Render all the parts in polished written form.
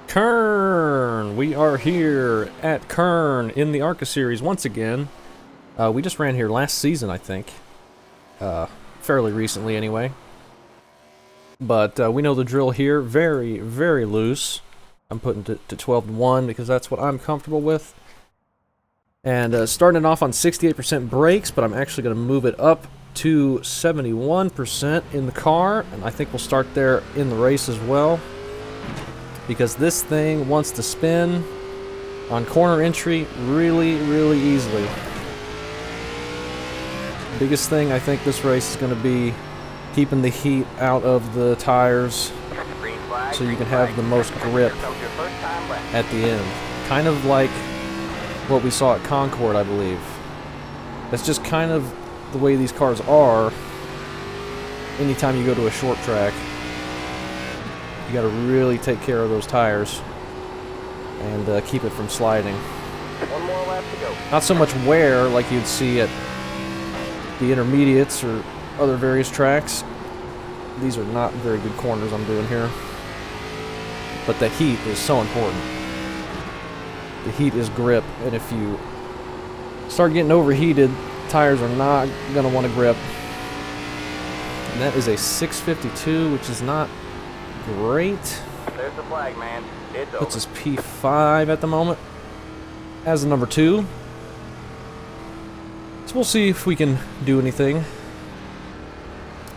Kern! We are here at Kern in the ARCA Series once again. We just ran here last season, I think. Fairly recently, anyway. But we know the drill here. Very, very loose. I'm putting it to 12-1 because that's what I'm comfortable with. And starting off on 68% brakes, but I'm actually going to move it up to 71% in the car. And I think we'll start there in the race as well, because this thing wants to spin on corner entry really, really easily. Biggest thing I think this race is going to be keeping the heat out of the tires so you can have the most grip at the end. Kind of like what we saw at Concord, I believe. That's just kind of the way these cars are anytime you go to a short track. You got to really take care of those tires and keep it from sliding. One more lap to go. Not so much wear like you'd see at the intermediates or other various tracks. These are not very good corners I'm doing here. But the heat is so important. The heat is grip, and if you start getting overheated, tires are not going to want to grip. And that is a 652, which is not great. There's the flag, man. It's over. Puts us P5 at the moment as the number 2. So we'll see if we can do anything.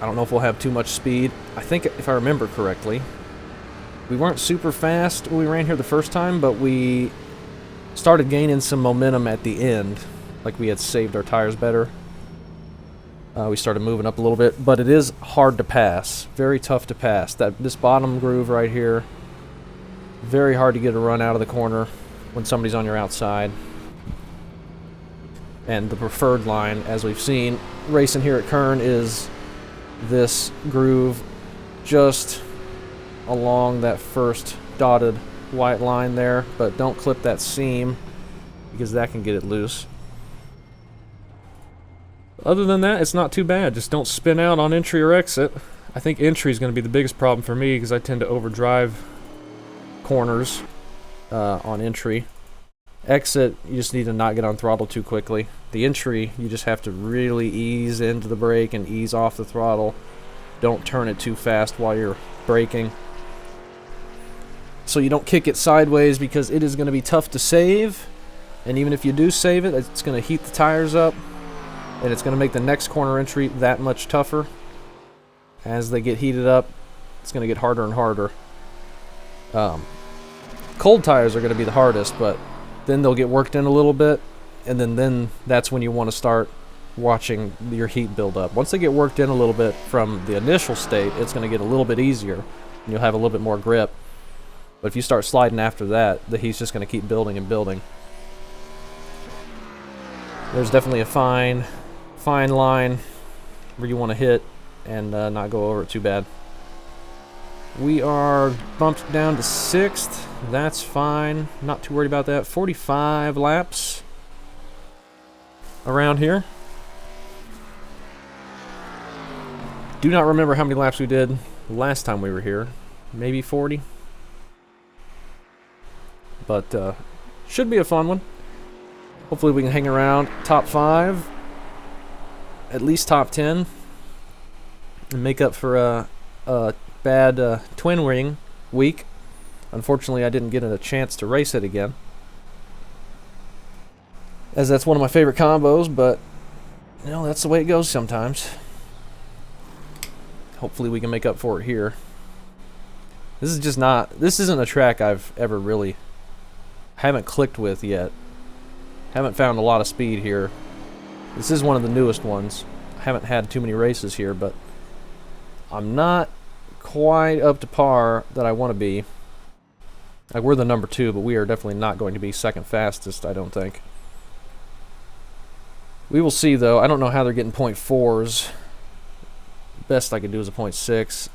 I don't know if we'll have too much speed. I think, if I remember correctly, we weren't super fast when we ran here the first time, but we started gaining some momentum at the end, like we had saved our tires better. We started moving up a little bit, but it is hard to pass. Very tough to pass. This bottom groove right here, very hard to get a run out of the corner when somebody's on your outside. And the preferred line, as we've seen racing here at Kern, is this groove just along that first dotted white line there, but don't clip that seam because that can get it loose. Other than that, it's not too bad. Just don't spin out on entry or exit. I think entry is going to be the biggest problem for me because I tend to overdrive corners on entry. Exit, you just need to not get on throttle too quickly. The entry, you just have to really ease into the brake and ease off the throttle. Don't turn it too fast while you're braking, so you don't kick it sideways, because it is going to be tough to save. And even if you do save it, it's going to heat the tires up, and it's going to make the next corner entry that much tougher. As they get heated up, it's going to get harder and harder. Cold tires are going to be the hardest, but then they'll get worked in a little bit, and then that's when you want to start watching your heat build up. Once they get worked in a little bit from the initial state, it's going to get a little bit easier, and you'll have a little bit more grip. But if you start sliding after that, the heat's just going to keep building and building. There's definitely a fine line where you want to hit and not go over it too bad. We are bumped down to 6th. That's fine. Not too worried about that. 45 laps around here. Do not remember how many laps we did last time we were here. Maybe 40. But should be a fun one. Hopefully we can hang around top 5, at least top 10, and make up for a bad twin ring week. Unfortunately, I didn't get a chance to race it again, as that's one of my favorite combos, but you know, that's the way it goes sometimes. Hopefully we can make up for it here. This isn't a track I've ever really haven't clicked with yet. Haven't found a lot of speed here. This is one of the newest ones. I haven't had too many races here, but I'm not quite up to par that I want to be. Like, we're the number 2, but we are definitely not going to be second fastest, I don't think. We will see, though. I don't know how they're getting .4s. Best I could do is a .6.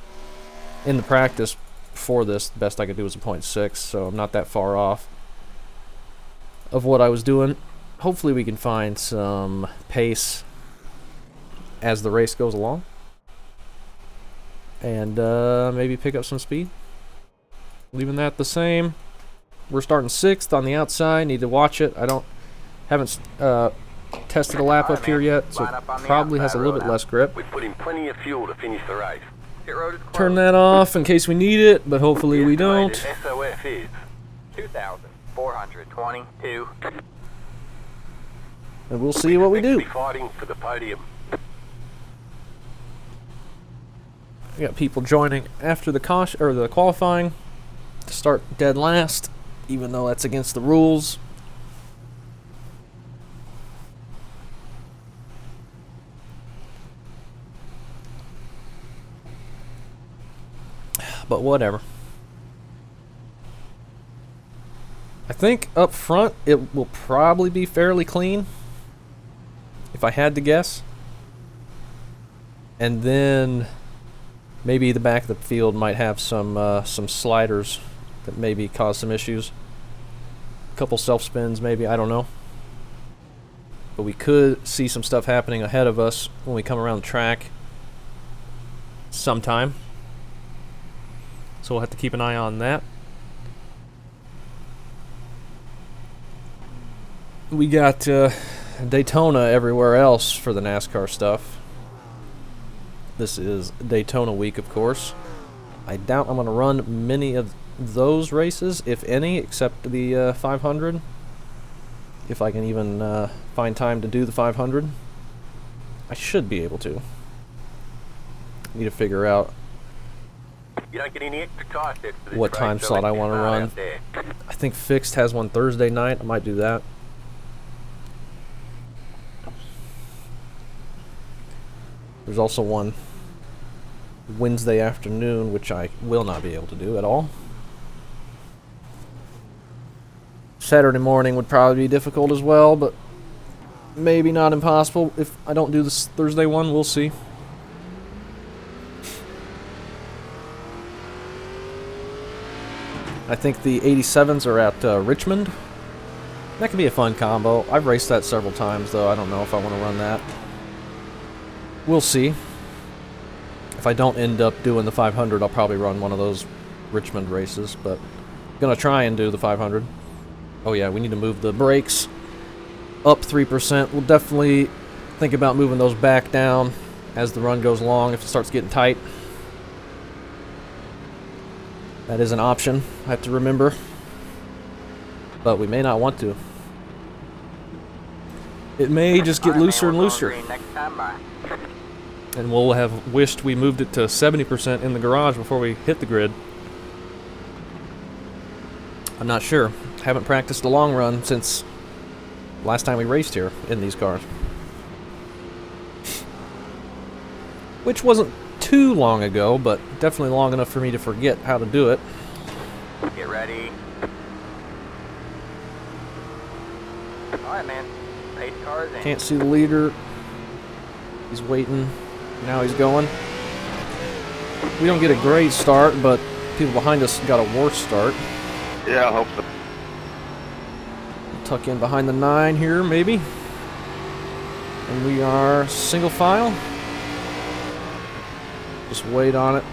In the practice before this, the best I could do was a .6, so I'm not that far off of what I was doing. Hopefully we can find some pace as the race goes along, and maybe pick up some speed. Leaving that the same. We're starting 6th on the outside. Need to watch it. Haven't tested a lap up here yet, so probably has a little bit less grip. We put in plenty of fuel to finish the race. Pit road is closed. Turn that off in case we need it, but hopefully we don't. SOF is 2,422. And we'll see what we do. Fighting for the podium. We got people joining after the qualifying to start dead last, even though that's against the rules. But whatever. I think up front it will probably be fairly clean, if I had to guess. And then maybe the back of the field might have some sliders that maybe cause some issues. A couple self spins maybe, I don't know. But we could see some stuff happening ahead of us when we come around the track sometime. So we'll have to keep an eye on that. We got Daytona everywhere else for the NASCAR stuff. This is Daytona week, of course. I doubt I'm going to run many of those races, if any, except the 500. If I can even find time to do the 500. I should be able to. Need to figure out You don't get any extra cost for this what race, time so slot I it's want to not run. out there. I think Fixed has one Thursday night. I might do that. There's also one Wednesday afternoon, which I will not be able to do at all. Saturday morning would probably be difficult as well, but maybe not impossible. If I don't do this Thursday one, we'll see. I think the 87s are at Richmond. That could be a fun combo. I've raced that several times, though. I don't know if I want to run that. We'll see. If I don't end up doing the 500, I'll probably run one of those Richmond races, but I'm going to try and do the 500. Oh yeah, we need to move the brakes up 3%. We'll definitely think about moving those back down as the run goes along if it starts getting tight. That is an option, I have to remember. But we may not want to. It may just get looser and looser. And we'll have wished we moved it to 70% in the garage before we hit the grid. I'm not sure. Haven't practiced a long run since last time we raced here in these cars. Which wasn't too long ago, but definitely long enough for me to forget how to do it. Get ready. Alright, man. Pace cars in. Can't see the leader. He's waiting. Now he's going. We don't get a great start, but people behind us got a worse start. Yeah, I hope so. Tuck in behind the 9 here, maybe. And we are single file. Just wait on it.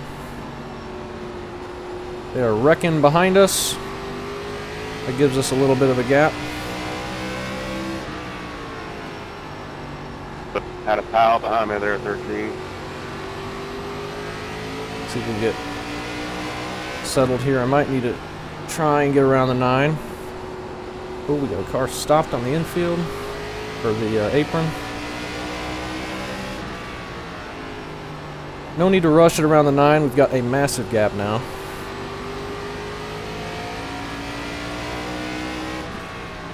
They are wrecking behind us. That gives us a little bit of a gap. Had a pile behind me there at 13. See if we can get settled here. I might need to try and get around the 9. Oh, we got a car stopped on the infield, or the apron. No need to rush it around the 9. We've got a massive gap now.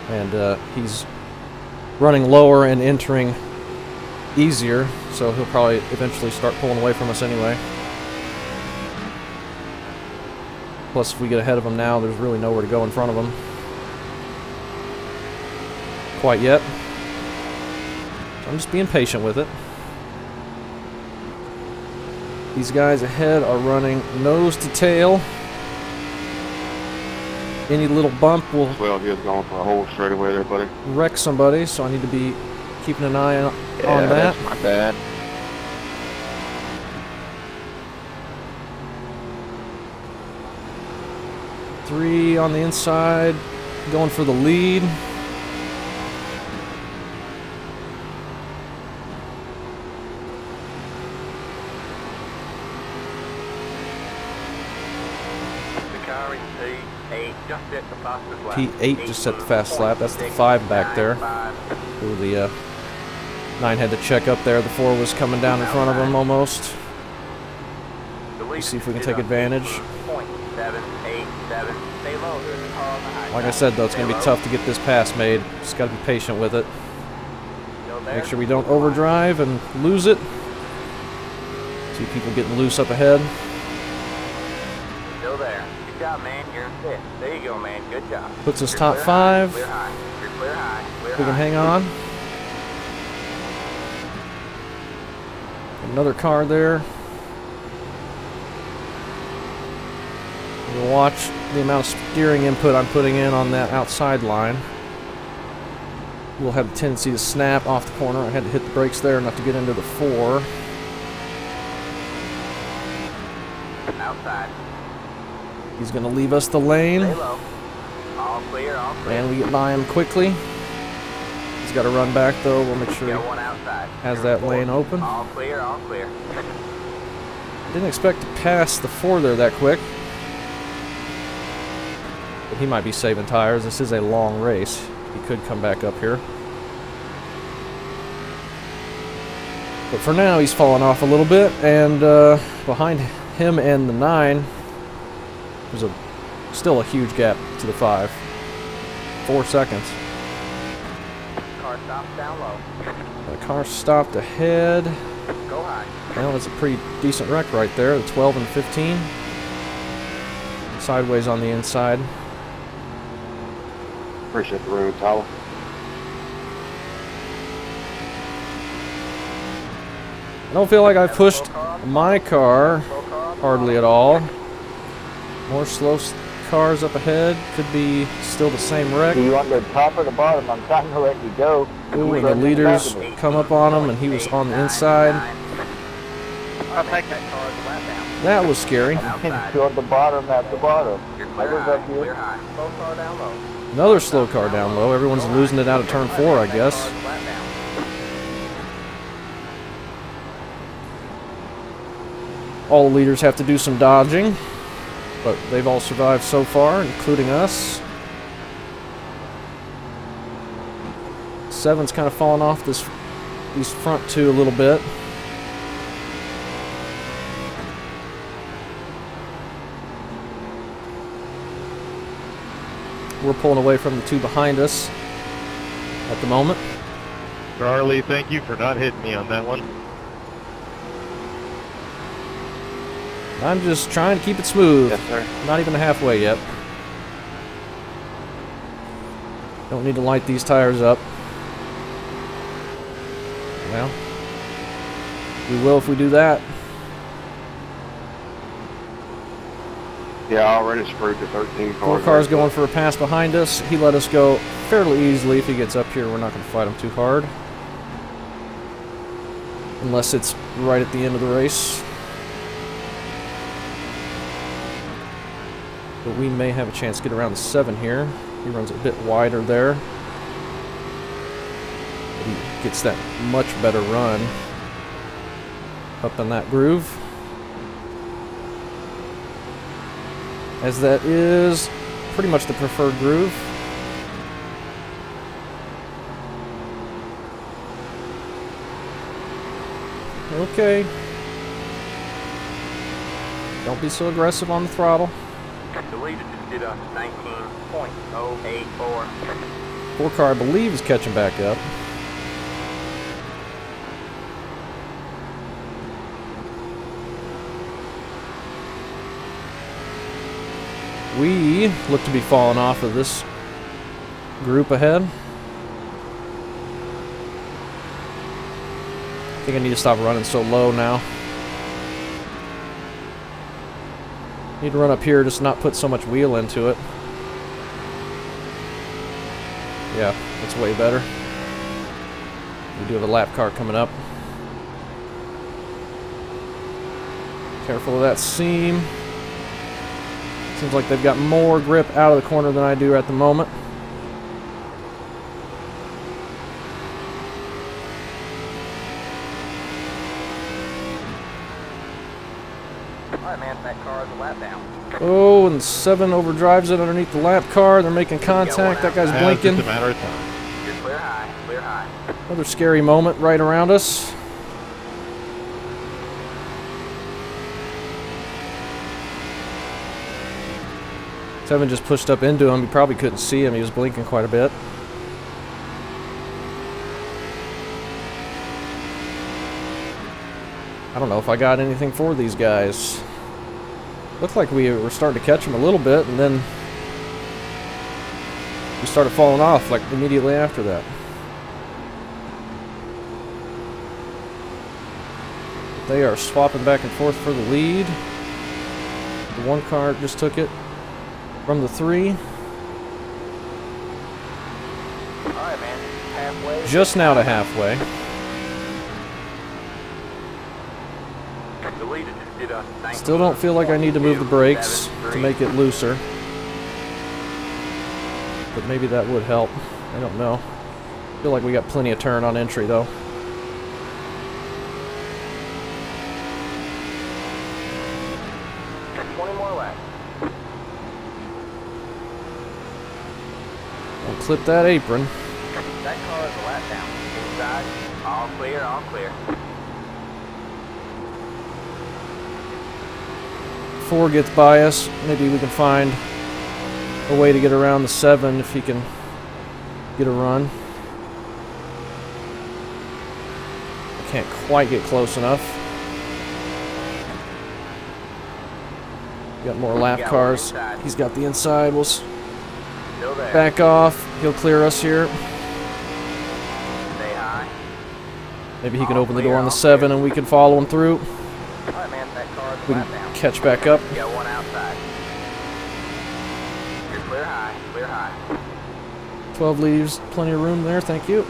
And he's running lower and entering easier, so he'll probably eventually start pulling away from us anyway. Plus, if we get ahead of him now, there's really nowhere to go in front of him. Quite yet. So I'm just being patient with it. These guys ahead are running nose to tail. Any little bump will Well, he was going for a whole straightaway there, buddy. wreck somebody, so I need to be keeping an eye on that. That's my bad. 3 on the inside, going for the lead. P8 just set the fast lap. That's the 5 back there. Ooh, the 9 had to check up there. The 4 was coming down in front of him almost. Let's see if we can take advantage. Like I said, though, it's going to be tough to get this pass made. Just got to be patient with it. Make sure we don't overdrive and lose it. See people getting loose up ahead. Still there. Good job, man. You're in 5th. There you go, man. Good job. Puts us top 5. Clear high. You're clear high. Clear We can hang on. Another car there. We'll watch the amount of steering input I'm putting in on that outside line. We'll have a tendency to snap off the corner. I had to hit the brakes there enough to get into the 4. Outside. He's going to leave us the lane. Stay low. All clear, all clear. And we get by him quickly. He's got to run back though. We'll make sure Got he one outside. has that lane open. All clear, all clear. Didn't expect to pass the 4 there that quick. But he might be saving tires. This is a long race. He could come back up here. But for now, he's fallen off a little bit. And behind him and the 9, there's still a huge gap to the 5. 4 seconds. Car stops down low. The car stopped ahead. Go high. Well, that's a pretty decent wreck right there. The 12 and 15. Sideways on the inside. Appreciate the room, Tyler. I don't feel like I've pushed my car hardly at all. More slow cars up ahead. Could be still the same wreck. Do you want the top or the bottom? I'm trying to let you go. Ooh, and the leaders come up on him, and he was on the inside. I'll take that car as a lap down. That was scary. And toward the bottom at the bottom. You're I clear was high. up here. Clear high. Slow car down low. Another slow car down low. Everyone's losing it out of turn 4, I guess. All the leaders have to do some dodging, but they've all survived so far, including us. 7's kind of fallen off these front 2 a little bit. We're pulling away from the 2 behind us at the moment. Charlie, thank you for not hitting me on that one. I'm just trying to keep it smooth. Yes, sir. Not even halfway yet. Don't need to light these tires up. Well, we will if we do that. Yeah, I already screwed the 13 car. 4 cars going for a pass behind us. He let us go fairly easily. If he gets up here, we're not going to fight him too hard. Unless it's right at the end of the race. But we may have a chance to get around the 7 here. He runs a bit wider there. But he gets that much better run up in that groove. As that is pretty much the preferred groove. Okay. Don't be so aggressive on the throttle. The leader just did a 19.084. 4 car, I believe, is catching back up. We look to be falling off of this group ahead. I think I need to stop running so low now. Need to run up here, just not put so much wheel into it. Yeah, that's way better. We do have a lap car coming up. Careful of that seam. Seems like they've got more grip out of the corner than I do at the moment. Alright, man, that car is a lap down. Oh, and 7 overdrives it underneath the lap car. They're making contact. That guy's It's blinking. just a matter of time. You're clear high, clear high. Another scary moment right around us. Seven just pushed up into him. He probably couldn't see him. He was blinking quite a bit. I don't know if I got anything for these guys. Looked like we were starting to catch them a little bit, and then we started falling off like immediately after that. They are swapping back and forth for the lead. The one car just took it from the 3. Alright, man, halfway. Just now to halfway. Deleted. Did a Still don't feel like I need to move the brakes to make it looser. But maybe that would help. I don't know. Feel like we got plenty of turn on entry though. More laps. Don't clip that apron. That car is a lap down. Inside, all clear, all clear. 4 gets by us. Maybe we can find a way to get around the 7 if he can get a run. I can't quite get close enough. Got more lap cars. He's got the inside. We'll Still there. back off. He'll clear us here. Stay high. Maybe he can open the door on the 7 and we can follow him through. Alright, man, that car is a We lap can down. catch back up. You got one outside. You're clear high, clear high. 12 leaves. Plenty of room there. Thank you.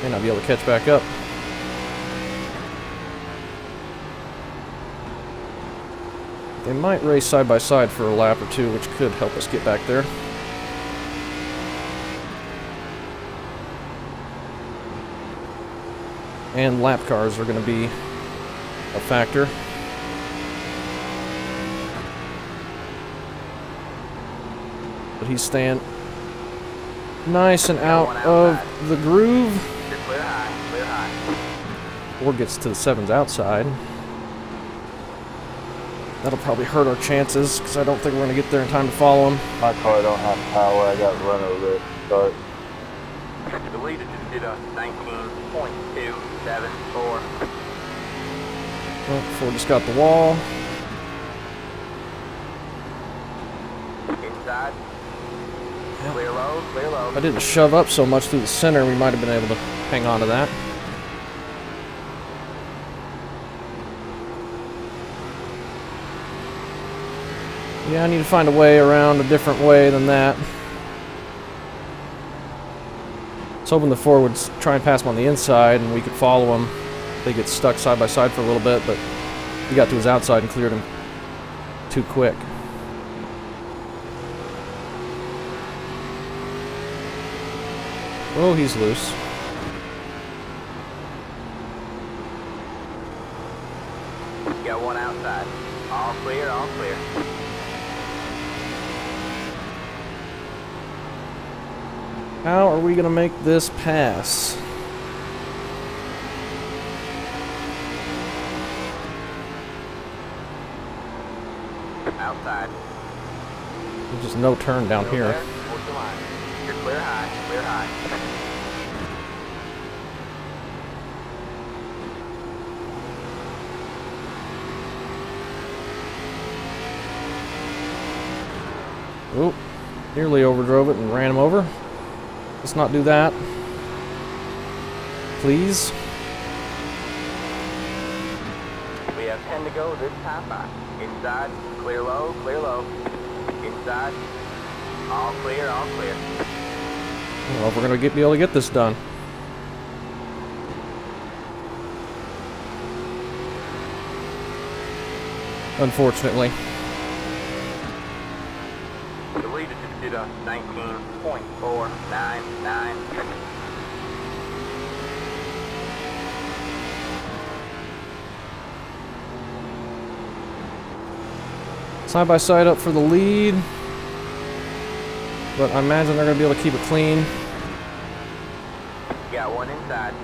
May not be able to catch back up. They might race side by side for a lap or two, which could help us get back there. And lap cars are going to be a factor. But he's staying nice and out of the groove. You're clear high, clear high. 4 gets to the 7's outside. That'll probably hurt our chances, because I don't think we're going to get there in time to follow him. My car don't have power. I got run over it. Start. Deleted did a 19.274. Well, 4 just got the wall. Inside. Clear low, clear low. If I didn't shove up so much through the center, we might have been able to hang on to that. Yeah, I need to find a way around a different way than that. I was hoping the 4 would try and pass him on the inside and we could follow him. They get stuck side by side for a little bit, but he got to his outside and cleared him too quick. Oh, he's loose. Got one outside. All clear, all clear. How are we going to make this pass? Outside. There's just no turn down Still here. there? Hold the line. You're clear high, clear high. Oh, nearly overdrove it and ran him over. Let's not do that. Please. We have 10 to go this time by. Inside, clear low, clear low. Inside, all clear, all clear. Well, if we're going to be able to get this done. unfortunately. The lead is to 19.499. Side by side up for the lead. But I imagine they're going to be able to keep it clean. Got one inside.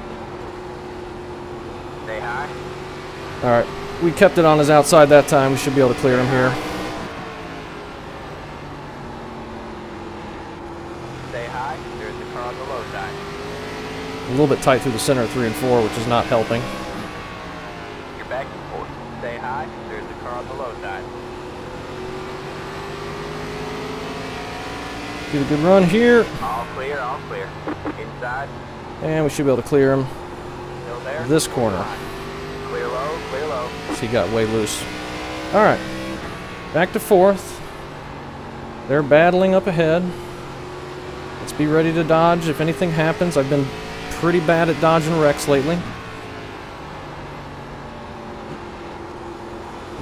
Stay high. Alright, we kept it on his outside that time. We should be able to clear him here. Stay high. There's the car on the low side. A little bit tight through the center of 3 and 4, which is not helping. You're back and forth. Stay high. There's the car on the low side. Get a good run here. All clear, all clear. Inside. And we should be able to clear him Still there. this corner. Clear low, clear low. So he got way loose. Alright. Back to 4th. They're battling up ahead. Let's be ready to dodge if anything happens. I've been pretty bad at dodging wrecks lately.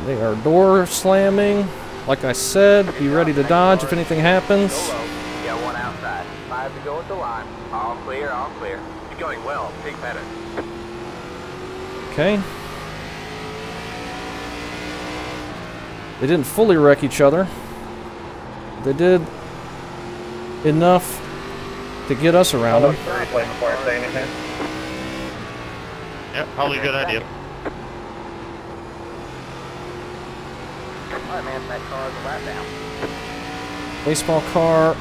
They are door slamming. Like I said, be ready to dodge if anything happens. Go low. Got one outside. 5 to go at the line. All clear, all clear. You're going well. Take better. Okay. They didn't fully wreck each other. They did enough to get us around them. Before I say anything. Yeah, probably a good idea. Alright, man. That car is a lap down. Baseball car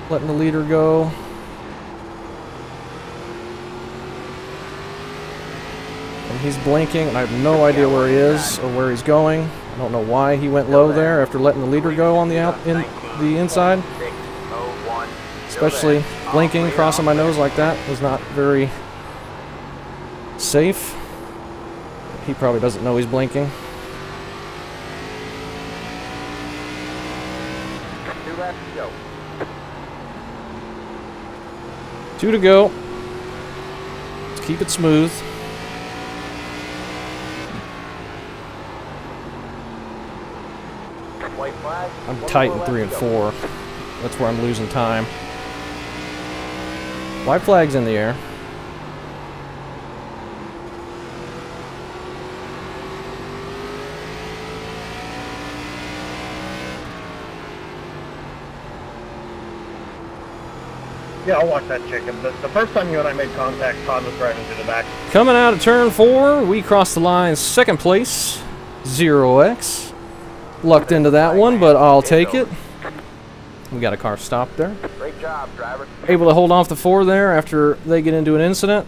letting the leader go. And he's blinking, and I have no idea where he is or where he's going. I don't know why he went low there after letting the leader go on the inside. 601. Especially blinking, crossing my nose like that was not very safe. He probably doesn't know he's blinking. 2 laps to go. 2 to go. Let's keep it smooth. White flag. I'm One tight more in lap 3 to and go. 4. That's where I'm losing time. White flag's in the air. Yeah, I'll watch that chicken. The first time you and I made contact, Todd was driving to the back. Coming out of turn 4, we crossed the line 2nd place. 0x. Lucked into that one, but I'll take it. We got a car stopped there. Great job, driver. Able to hold off the 4 there after they get into an incident.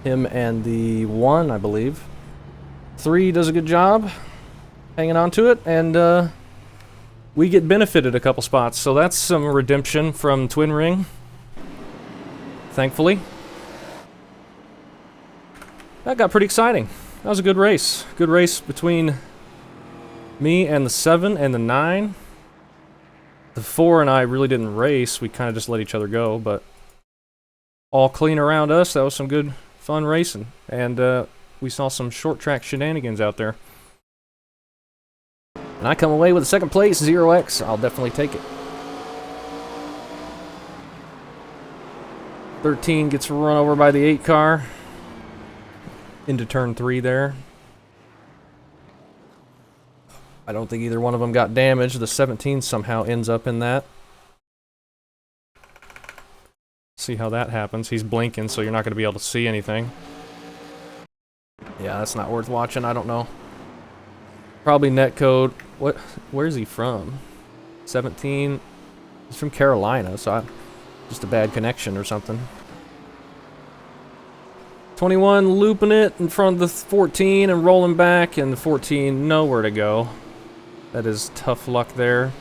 Him and the 1, I believe. 3 does a good job hanging on to it, and we get benefited a couple spots, so that's some redemption from Twin Ring. Thankfully. That got pretty exciting. That was a good race. Good race between me and the 7 and the 9. The 4 and I really didn't race. We kind of just let each other go, but all clean around us. That was some good, fun racing. And we saw some short track shenanigans out there. And I come away with a 2nd place, 0x. I'll definitely take it. 13 gets run over by the 8 car. Into turn 3 there. I don't think either one of them got damaged. The 17 somehow ends up in that. See how that happens. He's blinking, so you're not going to be able to see anything. Yeah, that's not worth watching. I don't know. Probably netcode. What? Where's he from? 17. He's from Carolina, so just a bad connection or something. 21 looping it in front of the 14 and rolling back, and the 14 nowhere to go. That is tough luck there.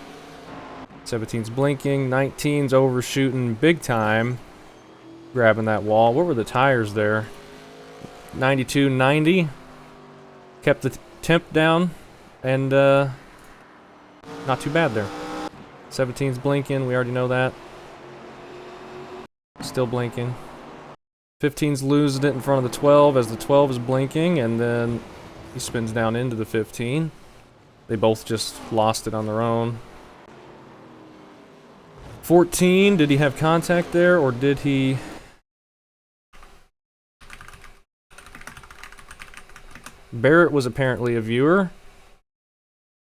17's blinking. 19's overshooting big time. Grabbing that wall. What were the tires there? 92, 90. Kept the temp down. And not too bad there. 17's blinking. We already know that. Still blinking. 15's losing it in front of the 12 as the 12 is blinking. And then He spins down into the 15. They both just lost it on their own. 14, did he have contact there, or did he... Barrett was apparently a viewer.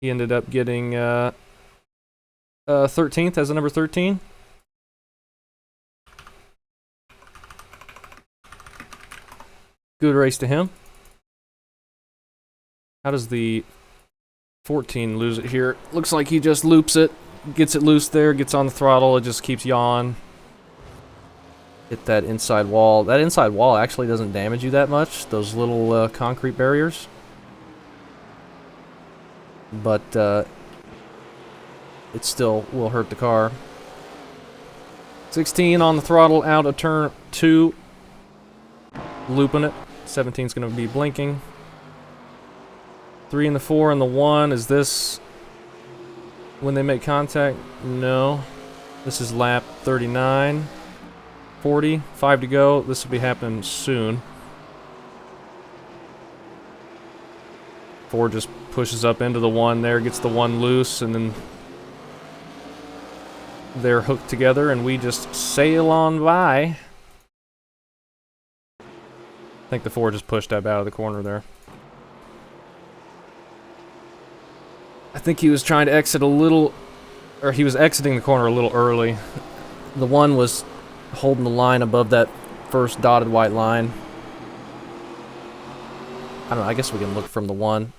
He ended up getting 13th as a number 13. Good race to him. How does the 14 lose it here? Looks like he just loops it, gets it loose there, gets on the throttle, it just keeps yawing. Hit that inside wall. That inside wall actually doesn't damage you that much, those little concrete barriers. But it still will hurt the car. 16 on the throttle, out of turn 2. Looping it. 17's going to be blinking. 3 and the 4 and the 1. Is this when they make contact? No. This is lap 39. 40. 5 to go. This will be happening soon. 4 just pushes up into the 1 there, gets the 1 loose, and then they're hooked together, and we just sail on by. I think the 4 just pushed up out of the corner there. I think he was trying to exit a little, or he was exiting the corner a little early. The 1 was holding the line above that first dotted white line. I don't know, I guess we can look from the 1.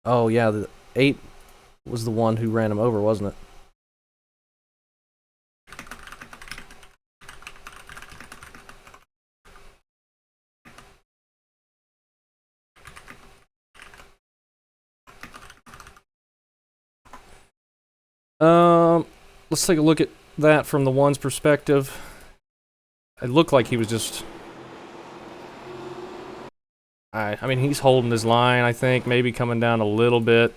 Oh yeah, the 8 was the one who ran him over, wasn't it? Let's take a look at that from the 1's perspective. It looked like he was just... I mean, he's holding his line, I think, maybe coming down a little bit.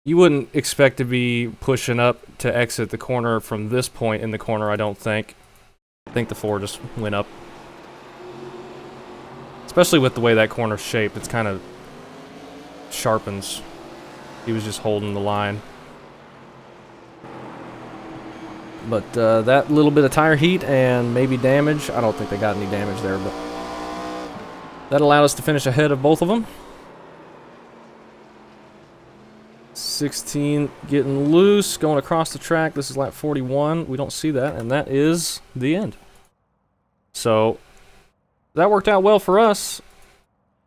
You wouldn't expect to be pushing up to exit the corner from this point in the corner, I don't think. I think the 4 just went up. Especially with the way that corner's shaped, it's kind of sharpens. He was just holding the line. But that little bit of tire heat and maybe damage, I don't think they got any damage there, but that allowed us to finish ahead of both of them. 16 getting loose, going across the track. This is lap 41. We don't see that, and that is the end. So that worked out well for us.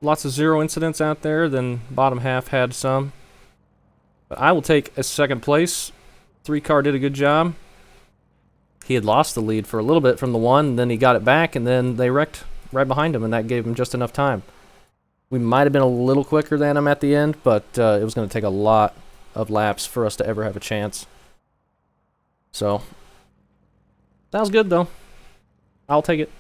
Lots of 0 incidents out there. Then bottom half had some. But I will take a second place. 3 car did a good job. He had lost the lead for a little bit from the 1, and then he got it back, and then they wrecked right behind him, and that gave him just enough time. We might have been a little quicker than him at the end, but it was going to take a lot of laps for us to ever have a chance. So, sounds good though. I'll take it.